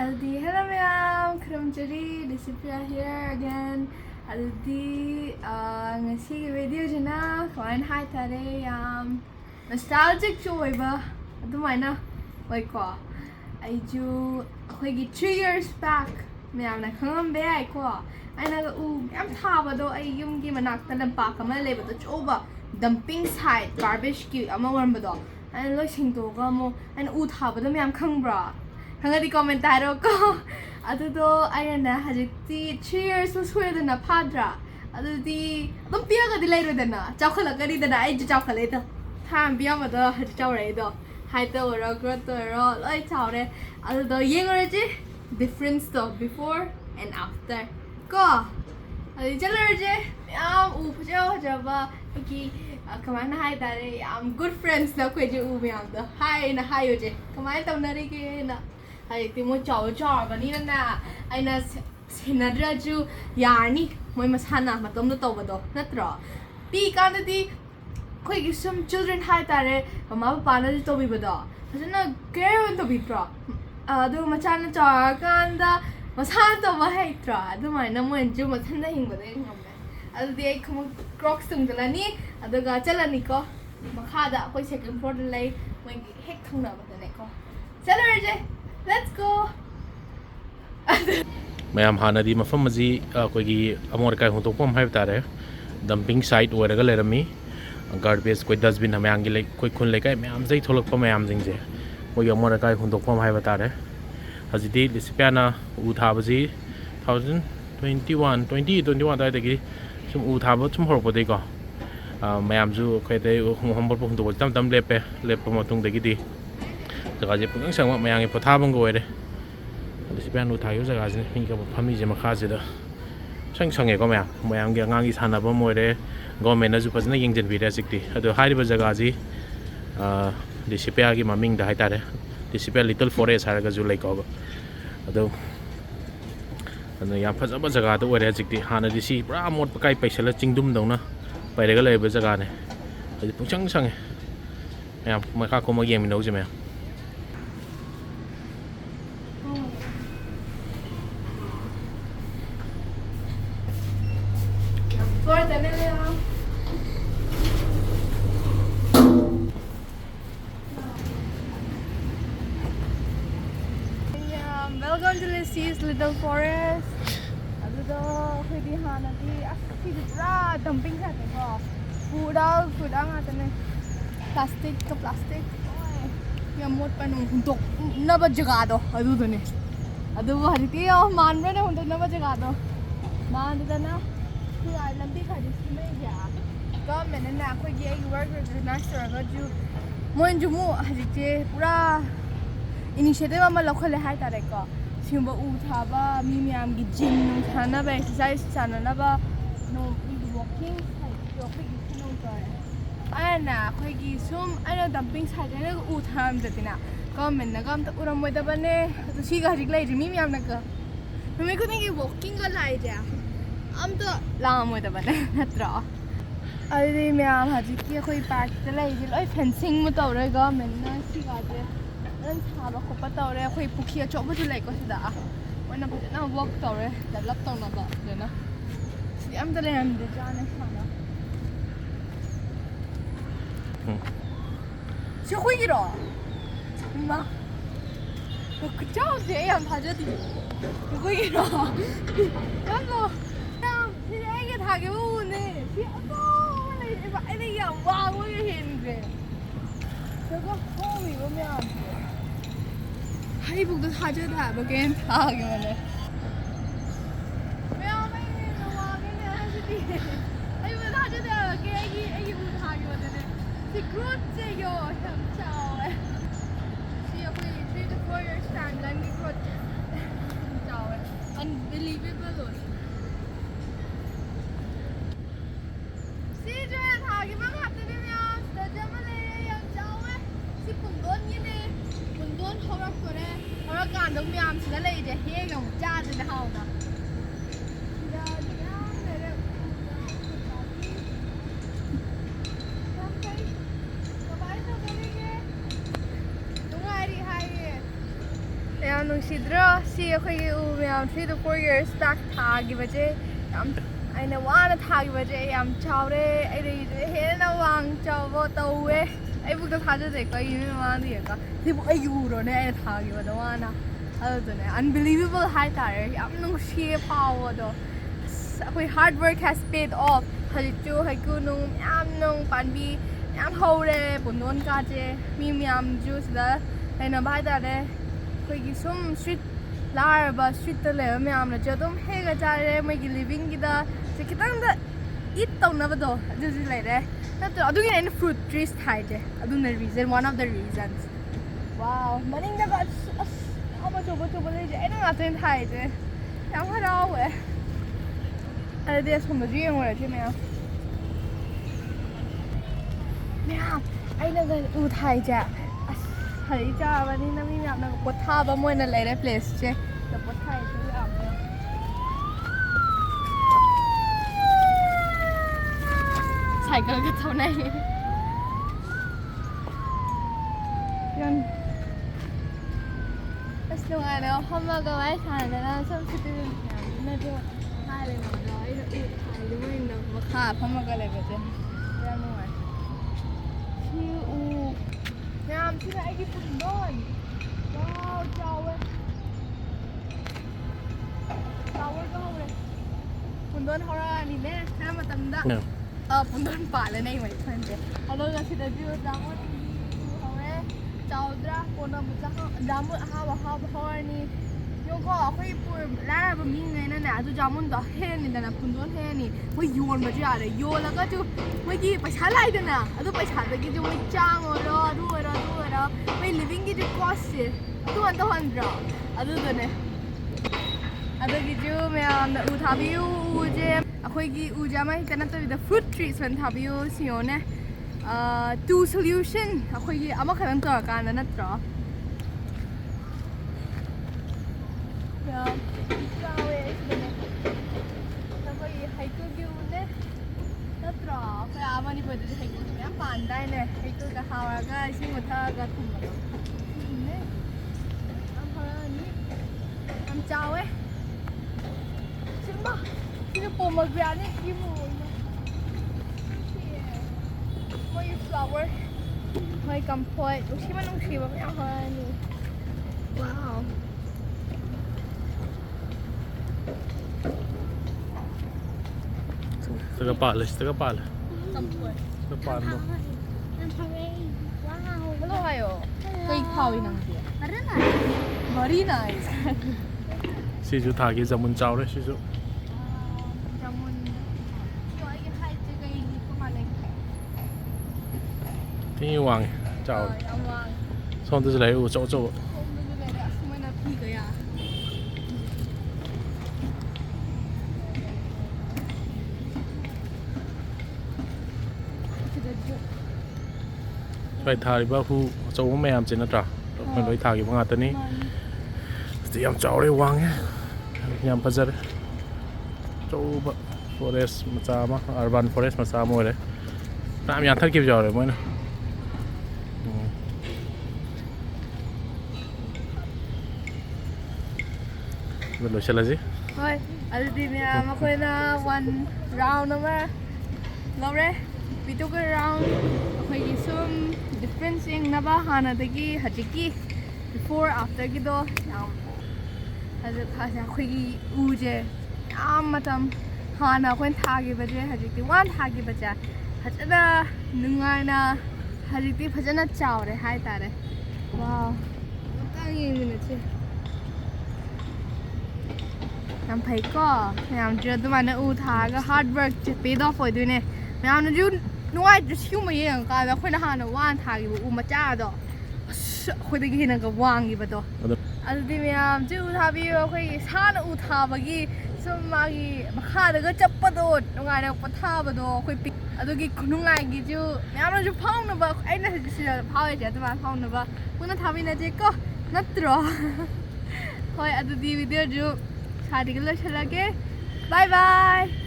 Aldi, hello ma'am. Kramjari, Disipia here again. Aldi, ngasi video jana. Kawan hi tare nostalgic joy ba. Adumaina, like ko. Aiju, ako'y 3 years back. Ma'am na kangam be ay ko. Ay naga am thaba do ay yung gimanak talang paka malay ba to choba. Dumping site garbage ki amawarm ba do. Ay lo singto ka mo. Ay thaba do ma'am kang bra. Hanggang komentaro ko. Adudo ayun na hajiti 3 years na suwede na padra. Adudi adong piya ka dilay ro na. Chao ka lang kani na ay chao ka leto. Tham piya mo do haji chaore do. Hai to ro gro to ro loi chaore. Adudo yeng ro ji difference to before and after. Ko. Adi chalo ro ji u phujo jaba ki kamana hai tare good friends na ko ji u myam do. Hai na hai yo ji. Kamai taw na ri ke na. Ay timo chaore bani na ay na sinadra ju yani moi masana matom no to bado natro pi ka na di koi gi some children hai tare mama papa na to bi bado hasana care to bi pro adu machana cha kanda masana to ba hai tro adu mai na mo ju masana hing bado ngam adu di ai khum crocs tung dalani adu ga chalani ko makha da koi second floor lay moi hek thung na bado ne ko chalo je let's go. Mayam hanadi mafam maji koigi amor kai huntok pam hai tare dumping site waraga lerami garbage koi dustbin hamayang gi koi khun le kai mayam jai tholok pa mayam jing je koigi amor kai huntok pam hai tare hazidi lisipiana u thabaji 2021 dai dagi sum u thaba chum horpo dei ko mayam ju koi dei hombor po huntok tam tam lepe matung dagi di jaga je pung sang mayang po thabang go ere Disipian uthayo jaga jine hinga phami je makha je da sang sange ko mayam ge ngangi sana ba moire government na ju phajna yengjen bi ra sikti ado hari ba jaga ji disipia gi mamangda hai tare disipia little forest har ga ju lai ko ado ya phaja ba jaga da ore sikti hana disi pura mot pakai paisala chingdum dongna paire ga lai ba jaga ne adi pungchang sange mayam makha ko ma yeng mi no je mayam Welcome to Lucy's Little Forest. Adudo khudi hana di asi ra dumping sa ko. Food ang atane. Plastic ka plastic. Oi. Yamot pa nung huntok na ba jagado. Adudo ne. Adu hariti man ra na huntok na ba jagado. Man da na. Ku ai lambi khadi sime ya. Government na ko ye work with national ga ju. Mon ju mu hariti pura initiative ama lokhole hai tare ko simba u thaba mi myam gi gym nu thana ba exercise chana na ba no walking side walking no tare ana khoi gi sum ana dumping side na u tham jatina government na gam ta uram moi da bane to si ga rik lai mi myam na ka me ko ni walking ga lai ja am to la moi da bane natra ai myam haji ki khoi park ta lai ji loi fencing mo to re government na si ga je nan thaba khopa tawre khoi pukhiya choba ju lai ko sida wana na walk tawre develop taw na ba lena si am dale am de jane khana si khoi giro ma ko chao je am bhaja di khoi giro hello si ai ge thage bu ne si ato lai ba ai ya wa wo ye hin de 저거 홈이 오면 하이북도 사줘다 보긴 하기만해 왜안해 와기네 하시디 하이북 사줘다 애기 우드 하기만해 시크로트요 형차오에 시어플리 3 to 4 years time 난 시크로트 형차오에 unbelievable 시줘야 하기만 하더니면 너저번에 Pundon horak kore horak kan dong myam sila lai je he yong cha de haw na ya ya mere ya nung si ꯅꯨꯡꯁꯤꯗ꯭ꯔꯣ ꯁꯤ ꯑꯩꯈꯣꯏꯒꯤ ꯎ ꯃꯌꯥꯝ 3 to 4 years back ꯊꯥꯈꯤꯕꯁꯦ ꯌꯥꯝ ꯑꯩꯅ ꯋꯥꯅ ꯊꯥꯈꯤꯕꯁꯦ ꯌꯥꯝ ꯆꯥꯎꯔꯦ ꯑꯩꯗꯒꯤꯁꯦ ꯍꯦꯟꯅ ꯋꯥꯡ ꯆꯥꯎꯕ ꯇꯧꯋꯦ ꯑꯩꯕꯨꯛꯇ ꯊꯥꯖꯗꯦꯀꯣ ꯑꯩꯒꯤ ꯃꯃꯥꯡꯗ ꯌꯦꯡꯉꯣ ꯁꯤꯕꯨ ꯑꯩꯒꯤ ꯎꯔꯣꯅꯦ ꯑꯩꯅ ꯊꯥꯈꯤꯕꯗꯣ ꯋꯥꯅ ꯑꯗꯨꯗꯨꯅꯦ unbelievable ꯍꯥꯏꯇꯥꯔꯦ ꯌꯥꯝ ꯅꯨꯡꯁꯤꯌꯦ ꯐꯥꯎꯕꯗꯣ ꯑꯩꯈꯣꯏ hard work has paid off ꯍꯧꯖꯤꯛꯁꯨ ꯍꯩꯀꯨ ꯅꯨꯡ ꯃꯌꯥꯝ ꯅꯨꯡ ꯄꯥꯟꯕꯤ ꯃꯌꯥꯝ ꯍꯧꯔꯦ ꯄꯨꯟꯗꯣꯟ ꯀꯥꯁꯦ ꯃꯤ ꯃꯌꯥꯝꯁꯨ ꯁꯤꯗ ꯂꯩꯅꯕ ꯍꯥꯏꯇꯥꯔꯦ ꯑꯩꯈꯣꯏꯒꯤ ꯁꯨꯝ ꯁ꯭ꯇ꯭ꯔꯤꯠ ꯂꯥꯏꯔꯕ ꯁ꯭ꯇ꯭ꯔꯤꯠꯇ ꯂꯩꯕ ꯃꯌꯥꯝꯅꯁꯨ ꯑꯗꯨꯝ ꯍꯦꯛꯑ ꯆꯥꯔꯦ ꯃꯣꯏꯒꯤ ꯂꯤꯕꯤꯡꯒꯤꯗ ꯁꯤ ꯈꯤꯇꯪꯗ ꯏꯠ ꯇꯧꯅꯕꯗꯣ ꯑꯗꯨꯁꯨ ꯂꯩꯔꯦ ꯅꯠꯇ꯭ꯔꯣ ꯑꯗꯨꯒꯤꯅꯦ ꯑꯩꯅ ꯐ꯭ꯔꯨꯠ ꯇ꯭ꯔꯤꯁ ꯊꯥꯏꯁꯦ ꯑꯗꯨꯅ ꯔꯤꯖꯟ ꯋꯥꯟ ꯑꯣꯐ ꯗ ꯔꯤꯖꯟꯁ ꯋꯥꯎ ꯃꯅꯤꯡꯗꯒ ꯑꯁ ꯌꯥꯝ ꯑꯆꯧꯕ ꯂꯩꯁꯦ ꯑꯩꯅ ꯉꯥꯛꯇꯅꯦ ꯊꯥꯏꯁꯦ ꯌꯥꯝ ꯍꯔꯥꯎꯋꯦ ꯑꯗꯨꯗꯤ ꯑꯁꯣꯝꯗꯁꯨ ꯌꯦꯡꯉꯨꯔꯁꯤ ꯃꯌꯥꯝ ꯑꯩꯅꯒ ꯎ ꯊꯥꯏꯁꯦ ꯑꯁ ꯍꯩ ꯆꯥꯔꯕꯅꯤꯅ ꯃꯤ ꯃꯌꯥꯝꯅ ꯄꯣꯊꯥꯕ ꯑꯃ ꯑꯣꯏꯅ ꯂꯩꯔꯦ ꯄ꯭ꯂꯦꯁꯁꯦ ꯁꯤꯗ ꯄꯣꯊꯥꯏꯁꯦ ꯌꯥꯝꯅ 사이클을 타네. 이런. Mas nung humagawa sana na sa sitin medyo hali na daw ay hali mo yung baka humagala ba din. Yan mo ay. Si Nam sila ay gipundon. Wow, chaore. Chaore ka mo rin. Pundon hora ni ne, kaya matanda. Pundon pala na yung may friend eh. Ano na sila dito, damon chaore, chaodra, puna mo sa damon hawa ni. Yung ko ako yung lara ba mingay na na, ito damon da hen ni na pundon hen ni. May yon ba dyan? Yon lang ka jo, may gi pasalay din na. Ito pasal lagi jo may chang ora, duera. May living gi jo cost eh. 200. Ado doon eh. Ado gi jo may na uthabiyo uje. Ako'y ujama hita na to with the fruit trees when tabiyo siyone. Two solution. Ako'y ama ka lang to kana na to. Yeah. Chawe siyone. Ako'y haiku gyune. Na to. Kaya ama ni pwede haiku gyune. Ang panday ne. Haiku ka hawaga ising uthaga tumalo. Ne. Ang harani. Ang chawe. Simba. Sino po mag-granite? Hindi mo. May flower. May kampoy. Usi man ang siwa. May ahani. Wow. Tagapala. Kampoy. Tagapala. Wow. Hello kayo. Kay Chahi nang dia. Very nice. 시주 닭이 전문 chaore 시주. Thì hoàng chào xong tôi sẽ lấy chỗ phải thả bao khu chỗ mẹ em trên nó trả mình lấy thả cái bằng tên ní thì em cháu đây hoàng nhé nhằm bây giờ chỗ forest mà sao mà urban forest mà sao mua đấy làm nhà thắt kịp rồi mới nè Belum selesai. Hoi, ada di ni aku na one round nama, lore. We took a round. Aku ini some difference yang naba hana tadi hajiki before after gitu. Ada pasal aku ini uje. Macam hana aku thagi baca hajiki one thagi baca. Hajada nungai na hajiki hajana chaore hai tare. Wow, tak ini ni. Làm thấy có làm chưa tôi mà nó ưu thả cái hard work chỉ pay off rồi tôi nè làm nó chứ nuôi chứ siêu mà yên cái đó khơi nó hàng nó quan thả cái bộ mà cha đó khơi cái hình cái quang cái đó anh đi làm chứ ưu thả bây khơi sao nó ưu thả vậy xong mà khai được cái chấp bắt đầu nuôi nó bắt thả bắt đầu khơi pi anh cái nuôi cái chứ làm nó chứ phong nó vậy anh nó chỉ là phong vậy tôi mà phong nó vậy bữa nó thả bên này chứ có nó trò thôi anh đi video chứ Hari ke lo lagi. Bye bye.